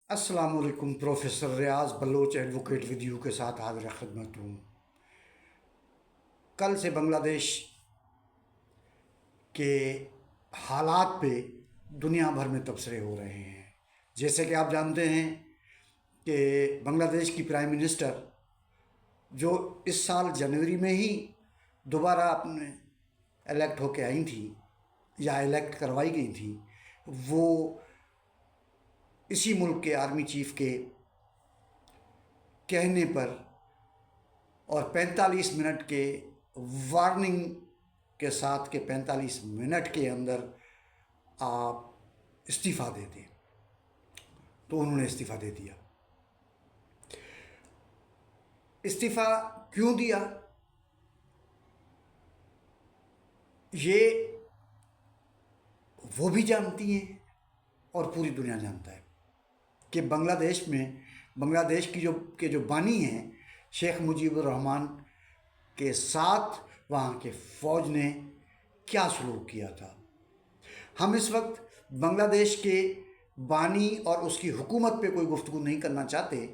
السلام علیکم، professor Riaz Baloch advocate with you کے ساتھ حاضر خدمت ہوں۔ کل سے بنگلہ دیش کے حالات پہ دنیا بھر میں تبصرے ہو رہے ہیں۔ جیسے کہ آپ جانتے ہیں کہ بنگلہ دیش کی پرائم منسٹر جو اس سال جنوری میں ہی دوبارہ اپنے الیکٹ ہو کے آئی تھیں یا الیکٹ کروائی گئی تھیں، وہ اسی ملک کے آرمی چیف کے کہنے پر اور 45 منٹ کے وارننگ کے ساتھ کہ 45 منٹ کے اندر آپ استعفیٰ دے دیں، تو انہوں نے استعفیٰ دے دیا۔ استعفیٰ کیوں دیا؟ یہ وہ بھی جانتی ہیں اور پوری دنیا جانتا ہے کہ بنگلہ دیش کی جو بانی ہیں شیخ مجیب الرحمن کے ساتھ وہاں کے فوج نے کیا سلوک کیا تھا۔ ہم اس وقت بنگلہ دیش کے بانی اور اس کی حکومت پہ کوئی گفتگو نہیں کرنا چاہتے۔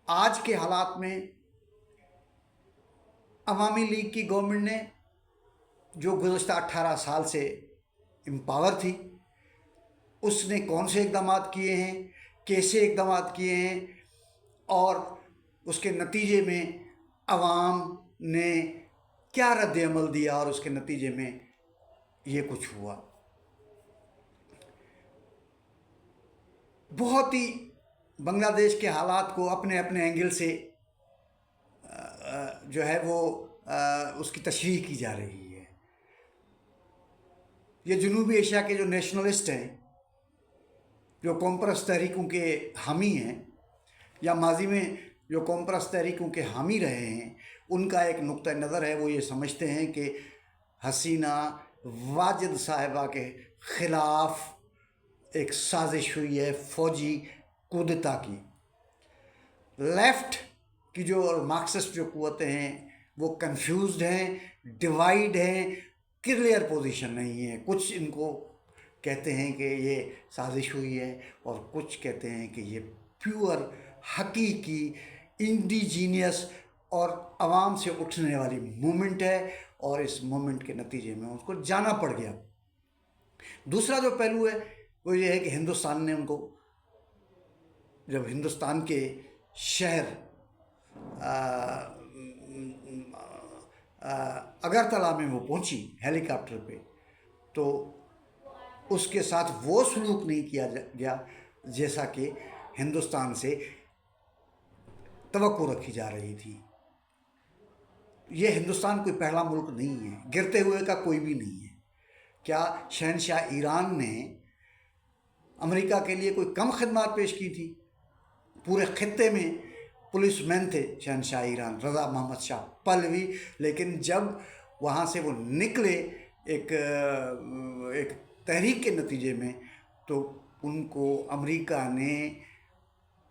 آج کے حالات میں عوامی لیگ کی گورنمنٹ نے جو گزشتہ 18 سال سے امپاور تھی، اس نے کون سے اقدامات کیے ہیں، کیسے اقدامات کیے ہیں، اور اس کے نتیجے میں عوام نے کیا رد عمل دیا، اور اس کے نتیجے میں یہ کچھ ہوا۔ بہت ہی بنگلہ دیش کے حالات کو اپنے اپنے اینگل سے جو ہے وہ اس کی تشریح کی جا رہی ہے۔ یہ جنوبی ایشیا کے جو نیشنلسٹ ہیں، جو قوم پرست تحریکوں کے حامی ہیں یا ماضی میں جو قوم پرست تحریکوں کے حامی رہے ہیں، ان کا ایک نقطہ نظر ہے۔ وہ یہ سمجھتے ہیں کہ حسینہ واجد صاحبہ کے خلاف ایک سازش ہوئی ہے فوجی کودتا کی۔ لیفٹ کی جو مارکسسٹ جو قوتیں ہیں وہ کنفیوزڈ ہیں، ڈیوائیڈ ہیں، کلیئر پوزیشن نہیں ہے۔ کچھ ان کو کہتے ہیں کہ یہ سازش ہوئی ہے، اور کچھ کہتے ہیں کہ یہ پیور حقیقی انڈیجینیس اور عوام سے اٹھنے والی مومنٹ ہے، اور اس مومنٹ کے نتیجے میں اس کو جانا پڑ گیا۔ دوسرا جو پہلو ہے وہ یہ ہے کہ ہندوستان نے ان کو، جب ہندوستان کے شہر اگرتلا میں وہ پہنچی ہیلی کاپٹر پہ، تو اس کے ساتھ وہ سلوک نہیں کیا گیا جیسا کہ ہندوستان سے توقع رکھی جا رہی تھی۔ یہ ہندوستان کوئی پہلا ملک نہیں ہے، گرتے ہوئے کا کوئی بھی نہیں ہے۔ کیا شہنشاہ ایران نے امریکہ کے لیے کوئی کم خدمات پیش کی تھی؟ پورے خطے میں پولیس مین تھے شہنشاہ ایران رضا محمد شاہ پہلوی، لیکن جب وہاں سے وہ نکلے ایک تحریک کے نتیجے میں، تو ان کو امریکہ نے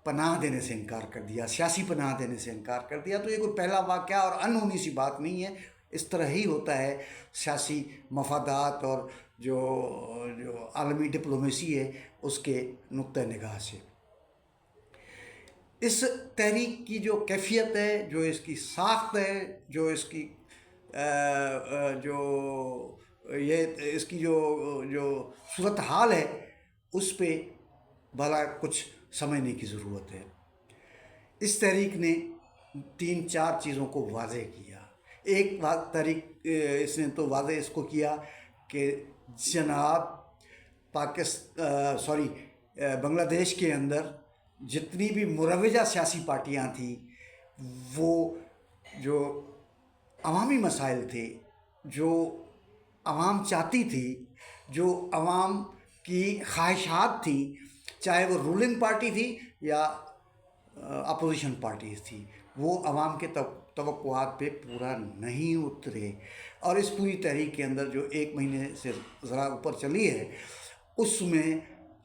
پناہ دینے سے انکار کر دیا، سیاسی پناہ دینے سے انکار کر دیا۔ تو یہ کوئی پہلا واقعہ اور انہونی سی بات نہیں ہے۔ اس طرح ہی ہوتا ہے سیاسی مفادات اور جو عالمی ڈپلومیسی ہے اس کے نقطہ نگاہ سے۔ اس تحریک کی جو کیفیت ہے، جو اس کی ساخت ہے، جو اس کی جو صورتحال ہے، اس پہ بھلا کچھ سمجھنے کی ضرورت ہے۔ اس تحریک نے 3-4 چیزوں کو واضح کیا۔ ایک تحریک اس نے تو واضح اس کو کیا کہ جناب بنگلہ دیش کے اندر جتنی بھی مروجہ سیاسی پارٹیاں تھیں، وہ جو عوامی مسائل تھے، جو عوام چاہتی تھی، جو عوام کی خواہشات تھیں، چاہے وہ رولنگ پارٹی تھی یا اپوزیشن پارٹیز تھی، وہ عوام کے توقعات پہ پورا نہیں اترے۔ اور اس پوری تحریک کے اندر جو 1 مہینے سے ذرا اوپر چلی ہے، اس میں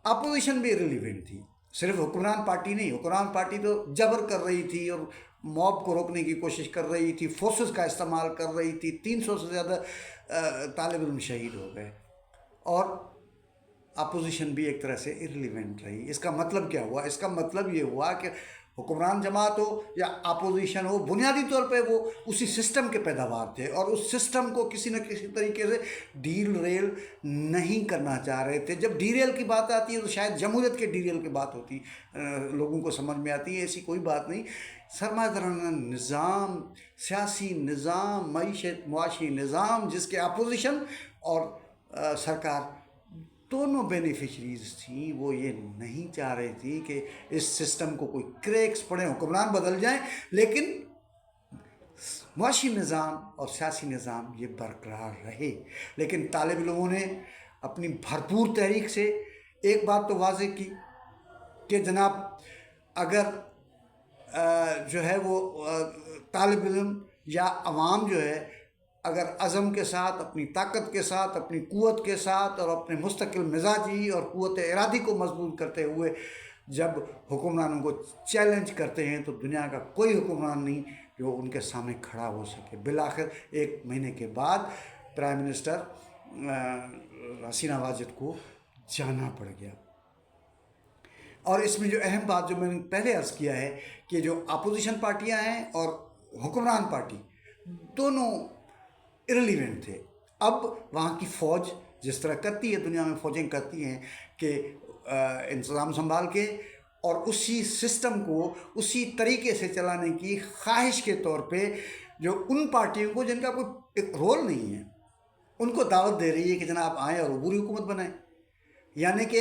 اپوزیشن بھی ریلیونٹ تھی، صرف حکمران پارٹی نہیں۔ حکمران پارٹی تو جبر کر رہی تھی اور موب کو روکنے کی کوشش کر رہی تھی، فورسز کا استعمال کر رہی تھی، 300 سے زیادہ طالب علم شہید ہو گئے۔ اور अपोजिशन भी एक तरह से इररिलेवेंट रही। इसका मतलब क्या हुआ? इसका मतलब ये हुआ कि हुक्मरान जमात हो या अपोजिशन हो, बुनियादी तौर पे वो उसी सिस्टम के पैदावार थे और उस सिस्टम को किसी न किसी तरीके से डील रेल नहीं करना चाह रहे थे। जब डीरेल की बात आती है तो शायद जमहूरियत के डीरेल की बात होती, लोगों को समझ में आती है। ऐसी कोई बात नहीं। सरमायादाराना निज़ाम, सियासी निज़ाम, मईशत मुआशी निज़ाम जिसके अपोजिशन और सरकार दोनों बेनिफिशरीज थी, वो ये नहीं चाह रही थी कि इस सिस्टम को कोई क्रैक्स पड़े, हुक्मरान बदल जाएं, लेकिन मुआशी निज़ाम और सियासी निज़ाम ये बरकरार रहे। लेकिन तालिब इल्मों ने अपनी भरपूर तहरीक से एक बात तो वाज़ेह की कि जनाब अगर जो है वो तालिब इल्म या अवाम जो है अगर अज़म के साथ, अपनी ताकत के साथ, अपनी क़ुव्वत के साथ और अपने मुस्तकिल मिजाजी और क़ुव्वत इरादी को मजबूत करते हुए जब हुक्मरानों को चैलेंज करते हैं तो दुनिया का कोई हुक्मरान नहीं जो उनके सामने खड़ा हो सके। बिलाखिर 1 महीने के बाद प्राइम मिनिस्टर हसीना वाजिद को जाना पड़ गया। और इसमें जो अहम बात जो मैंने पहले अर्ज़ किया है कि जो अपोजिशन पार्टियां हैं और हुक्मरान पार्टी दोनों इररिलेवेंट थे। अब वहाँ की फ़ौज जिस तरह करती है, दुनिया में फ़ौजें करती हैं कि इंतज़ाम संभाल के और उसी सिस्टम को उसी तरीके से चलाने की ख्वाहिश के तौर पे जो उन पार्टियों को जिनका कोई एक रोल नहीं है उनको दावत दे रही है कि जनाब आएँ और अबूरी हुकूमत बनाएं। यानी कि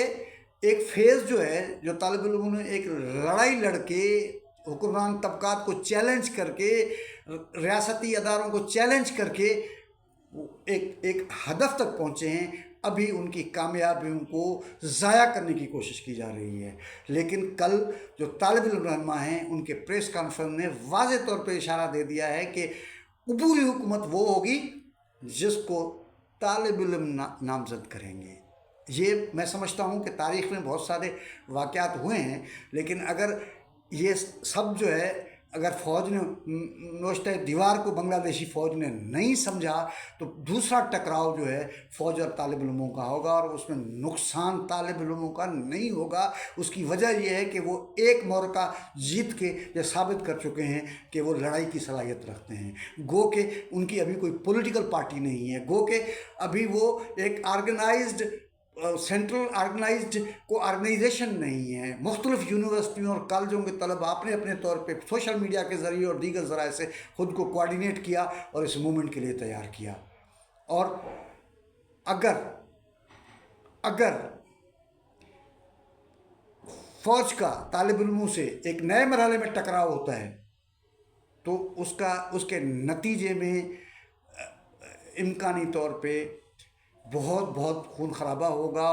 एक फेज़ जो है, जो तालिब इल्मों ने एक लड़ाई लड़के हुक्मरान तबकात को चैलेंज करके, रियासती अदारों को चैलेंज करके एक हदफ तक पहुँचे हैं, अभी उनकी कामयाबियों को ज़ाया करने की कोशिश की जा रही है। लेकिन कल जो तालिब इल्म रहनुमा हैं उनके प्रेस कॉन्फ्रेंस ने वाज़ेह तौर पे इशारा दे दिया है कि अबूरी हुकूमत वो होगी जिसको तालिब इल्म नामज़द करेंगे। ये मैं समझता हूँ कि तारीख़ में बहुत सारे वाक़यात हुए हैं, लेकिन अगर ये सब जो है अगर फ़ौज ने नोश्ते दीवार को बांग्लादेशी फ़ौज ने नहीं समझा तो दूसरा टकराव जो है फ़ौज और तालिब इल्मों का होगा और उसमें नुकसान तालिब इल्मों का नहीं होगा। उसकी वजह यह है कि वो एक मौक़ा जीत के ये साबित कर चुके हैं कि वो लड़ाई की सलाहियत रखते हैं। गो के उनकी अभी कोई पॉलिटिकल पार्टी नहीं है, गो के अभी वो एक ऑर्गेनाइज्ड सेंट्रल ऑर्गेनाइज्ड को ऑर्गेनाइजेशन नहीं है। मुख्तलिफ यूनिवर्सिटियों और कॉलेजों के तलबा अपने अपने तौर पे सोशल मीडिया के ज़रिए और दीगर ज़राए से ख़ुद को कोऑर्डिनेट किया और इस मूवमेंट के लिए तैयार किया। और अगर फ़ौज का तालिब इल्मों से एक नए मरहले में टकराव होता है तो उसके नतीजे में इम्कानी तौर पे बहुत खून खराबा होगा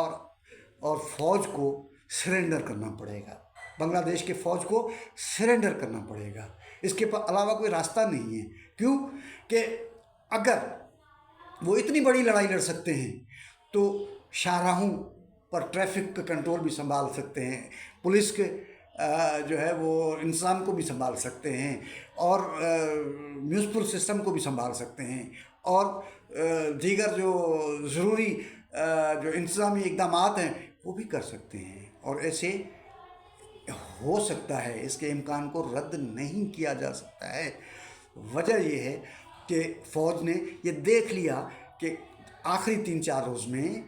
और फ़ौज को सरेंडर करना पड़ेगा। बांग्लादेश के फ़ौज को सरेंडर करना पड़ेगा। इसके अलावा कोई रास्ता नहीं है। क्यों कि अगर वो इतनी बड़ी लड़ाई लड़ सकते हैं तो शाहराहों पर ट्रैफिक का कंट्रोल भी संभाल सकते हैं, पुलिस के जो है वो इंतज़ाम को भी संभाल सकते हैं और म्यूनिसिपल सिस्टम को भी संभाल सकते हैं और दीगर जो ज़रूरी जो इंतज़ामी इक़दामात हैं वो भी कर सकते हैं। और ऐसे हो सकता है, इसके इम्कान को रद्द नहीं किया जा सकता है। वजह ये है कि फ़ौज ने ये देख लिया कि आखिरी 3-4 रोज़ में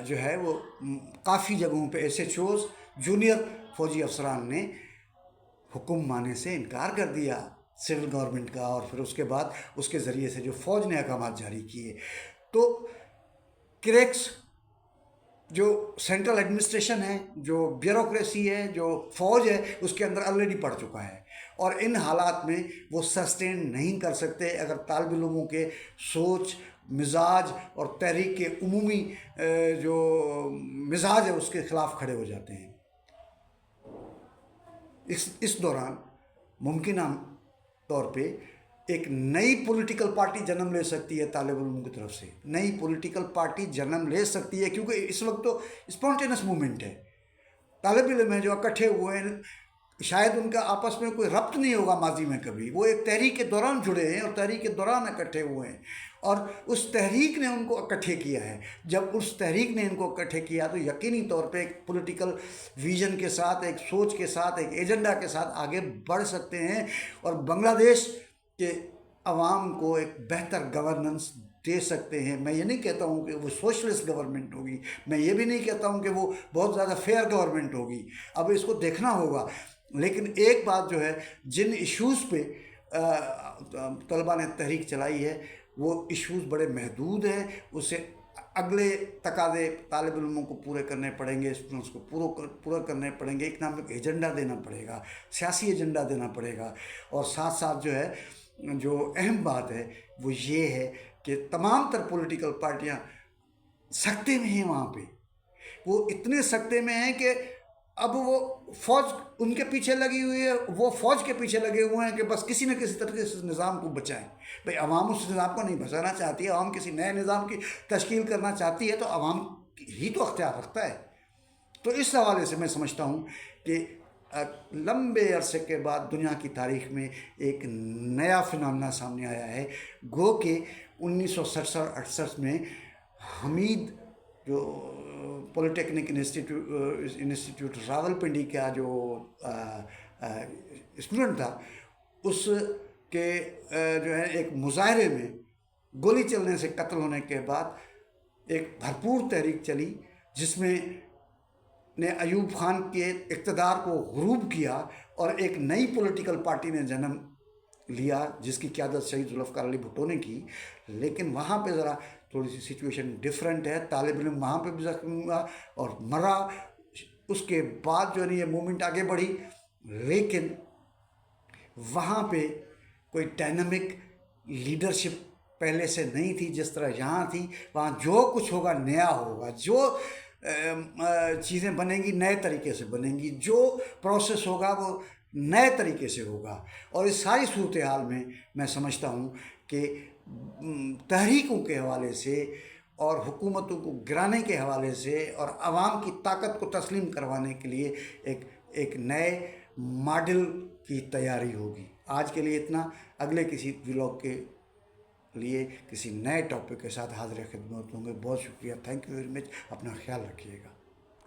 जो है वो काफ़ी जगहों पे SHOs जूनियर फ़ौजी अफसरान ने हुक्म मानने से इनकार कर दिया सिविल गवर्नमेंट का, और फिर उसके बाद उसके ज़रिए से जो फ़ौज ने अहकाम जारी किए तो क्रैक्स जो सेंट्रल एडमिनिस्ट्रेशन है, जो ब्यूरोक्रेसी है, जो फ़ौज है, उसके अंदर ऑलरेडी पड़ चुका है। और इन हालात में वो सस्टेन नहीं कर सकते अगर तालिब इल्मों के सोच, मिजाज और तहरीक के उमूमी जो मिजाज है उसके ख़िलाफ़ खड़े हो जाते हैं। इस दौरान मुमकिन तौर पे एक नई पॉलिटिकल पार्टी जन्म ले सकती है। तालिब इल्मों की तरफ से नई पॉलिटिकल पार्टी जन्म ले सकती है, क्योंकि इस वक्त तो स्पॉन्टेनियस मूवमेंट है। तालिब इल्म है जो इकट्ठे हुए हैं, शायद उनका आपस में कोई रब्त नहीं होगा माजी में कभी, वो एक तहरीक के दौरान जुड़े हैं और तहरीक के दौरान इकट्ठे हुए हैं और उस तहरीक ने उनको इकट्ठे किया है। जब उस तहरीक ने इनको इकट्ठे किया तो यकीनी तौर पे एक पॉलिटिकल विजन के साथ, एक सोच के साथ, एक एजेंडा के साथ आगे बढ़ सकते हैं और बांग्लादेश के अवाम को एक बेहतर गवर्नेंस दे सकते हैं। मैं ये नहीं कहता हूँ कि वो सोशलिस्ट गवर्नमेंट होगी, मैं ये भी नहीं कहता हूँ कि वो बहुत ज़्यादा फेयर गवर्नमेंट होगी, अब इसको देखना होगा। लेकिन एक बात जो है, जिन इश्यूज़ पे तलबा ने तहरीक चलाई है वो इश्यूज़ बड़े महदूद हैं, उसे अगले तकाज़े तालिब इल्मों को पूरे करने पड़ेंगे, स्टूडेंट्स को पूरा करने पड़ेंगे, इकनॉमिक एजेंडा देना पड़ेगा, सियासी एजेंडा देना पड़ेगा। और साथ साथ जो है, जो अहम बात है वो ये है कि तमाम तर पॉलिटिकल पार्टियाँ सख्ते में हैं वहाँ पे, वो इतने सख्ते में हैं कि अब वो फौज उनके पीछे लगी हुई है, वो फौज के पीछे लगे हुए हैं कि बस किसी न किसी तरीके से निज़ाम को बचाएं। भाई अवाम उस निज़ाम को नहीं बचाना चाहती है, अवाम किसी नए निज़ाम की तश्कील करना चाहती है तो अवाम ही तो अख्तियार रखता है। तो इस हवाले से मैं समझता हूँ कि लंबे अरसे के बाद दुनिया की तारीख में एक नया फिनोमेना सामने आया है। गो के 1967-68 में हमीद जो पॉलिटेक्निक इंस्टीट्यूट रावलपिंडी का जो स्टूडेंट था, उसके जो है एक मुजाहरे में गोली चलने से कत्ल होने के बाद एक भरपूर तहरीक चली जिसमें ने अयूब खान के इक़्तिदार को ग़ुरूब किया और एक नई पॉलिटिकल पार्टी ने जन्म लिया जिसकी क़यादत शहीद ज़ुल्फ़िकार अली भुट्टो ने की। लेकिन वहाँ पे ज़रा थोड़ी सी सिचुएशन डिफरेंट है, तालिब इल्म वहाँ पे भी ज़ख्मी हुआ और मरा। उसके बाद जो है ये मूवमेंट आगे बढ़ी, लेकिन वहाँ पे कोई डायनामिक लीडरशिप पहले से नहीं थी जिस तरह यहाँ थी। वहाँ जो कुछ होगा नया होगा, जो चीज़ें बनेंगी नए तरीके से बनेंगी, जो प्रोसेस होगा वो नए तरीके से होगा। और इस सारी सूरत हाल में मैं समझता हूँ कि तहरीकों के हवाले से और हुकूमतों को गिराने के हवाले से और आवाम की ताकत को तस्लीम करवाने के लिए एक नए मॉडल की तैयारी होगी। आज के लिए इतना, अगले किसी व्लॉग के लिए किसी नए टॉपिक के साथ हाजिर खिदमत होंगे। बहुत शुक्रिया, थैंक यू वेरी मच, अपना ख्याल रखिएगा।